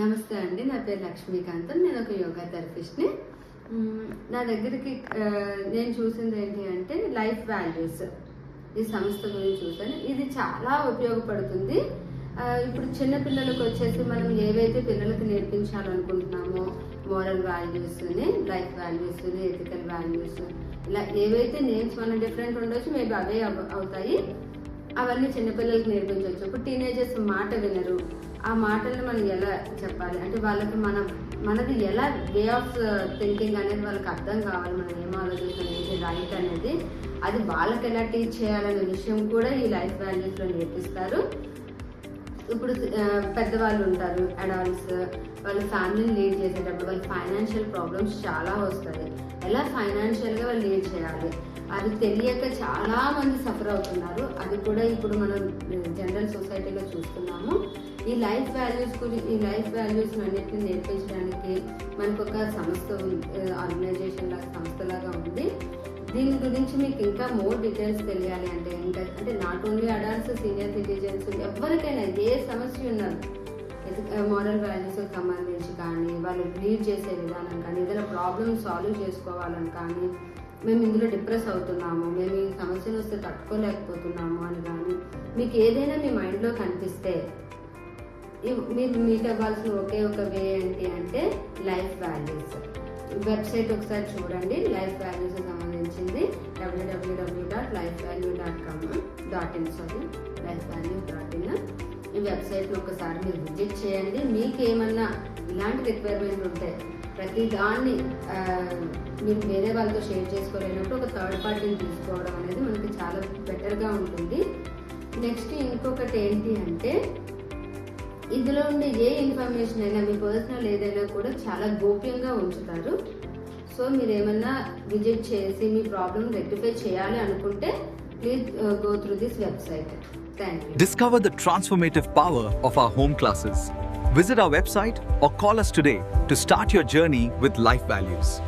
నమస్తే అండి. నా పేరు లక్ష్మీకాంతం. నేను ఒక యోగా థెరపిస్ట్‌ని. నా దగ్గరికి నేను చూసింది ఏంటి అంటే లైఫ్ వాల్యూస్ ఈ సంస్థ గురించి చూసాను. ఇది చాలా ఉపయోగపడుతుంది. ఇప్పుడు చిన్న పిల్లలకు వచ్చేసి మనం ఏవైతే పిల్లలకు నేర్పించాలనుకుంటున్నామో మోరల్ వాల్యూస్ని, లైఫ్ వాల్యూస్ని, ఎథికల్ వాల్యూస్ ఇలా ఏవైతే నేమ్స్ మనం డిఫరెంట్ ఉండొచ్చు, మేబీ అవే అవుతాయి. అవన్నీ చిన్నపిల్లలకి నేర్పించవచ్చు. ఇప్పుడు టీనేజర్స్ మాట వినరు. ఆ మాటలను మనం ఎలా చెప్పాలి అంటే వాళ్ళకి మనది ఎలా వే ఆఫ్ థింకింగ్ అనేది వాళ్ళకి అర్థం కావాలి. మనం ఏం ఆలోచిస్తాం, ఏంటి రైట్ అనేది అది వాళ్ళకి ఎలా టీచ్ చేయాలనే విషయం కూడా ఈ లైఫ్ వాల్యూస్లో నేర్పిస్తారు. ఇప్పుడు పెద్దవాళ్ళు ఉంటారు, అడల్ట్స్, వాళ్ళ ఫ్యామిలీని లీడ్ చేసేటప్పుడు వాళ్ళ ఫైనాన్షియల్ ప్రాబ్లమ్స్ చాలా వస్తాయి. ఎలా ఫైనాన్షియల్గా వాళ్ళు లీడ్ చేయాలి అది తెలియక చాలా మంది సఫర్ అవుతున్నారు. అది కూడా ఇప్పుడు మనం జనరల్ సొసైటీలో చూస్తున్నాము. ఈ లైఫ్ వాల్యూస్ అన్నిటిని నేర్పించడానికి మనకు ఒక సంస్థ, ఆర్గనైజేషన్ లాగా సంస్థలాగా ఉంది. దీని గురించి మీకు ఇంకా మోర్ డీటెయిల్స్ తెలియాలి అంటే not only adults, senior citizens, ఎవరికైనా ఏ సమస్య ఉన్నారు మోరల్ వాల్యూస్ సంబంధించి కానీ, వాళ్ళు లీడ్ చేసే విధానం కానీ, ఏదైనా ప్రాబ్లమ్ సాల్వ్ చేసుకోవాలని కానీ, మేము ఇందులో డిప్రెస్ అవుతున్నాము, మేము ఈ సమస్యను వస్తే తట్టుకోలేకపోతున్నాము అని కానీ మీకు ఏదైనా మీ మైండ్లో కనిపిస్తే మీరు మీట్ అవ్వాల్సిన ఒకే ఒక వే ఏంటి అంటే లైఫ్ వాల్యూస్ వెబ్సైట్ ఒకసారి చూడండి. లైఫ్ వాల్యూస్ సంబంధించింది www.lifevalues.in ఈ వెబ్సైట్ని ఒకసారి మీరు విజిట్ చేయండి. మీకేమన్నా ఇలాంటి రిక్వైర్మెంట్ ఉంటే ప్రతి దాన్ని మీరు వేరే వాళ్ళతో షేర్ చేసుకోలేనప్పుడు ఒక థర్డ్ పార్టీని తీసుకోవడం అనేది మనకి చాలా బెటర్గా ఉంటుంది. నెక్స్ట్ ఇంకొకటి ఏంటి అంటే ఇందులో ఉండే ఏ ఇన్ఫర్మేషన్ అయినా మీ పర్సనల్ ఏదైనా కూడా చాలా గోప్యంగా ఉంచుతారు. సో మీరు ఏమన్నా విజిట్ చేసి మీ ప్రాబ్లమ్ రెక్టిఫై చేయాలి అనుకుంటే please go through this website. Thank you. Discover the transformative power of our home classes. Visit our website or call us today to start your journey with life values.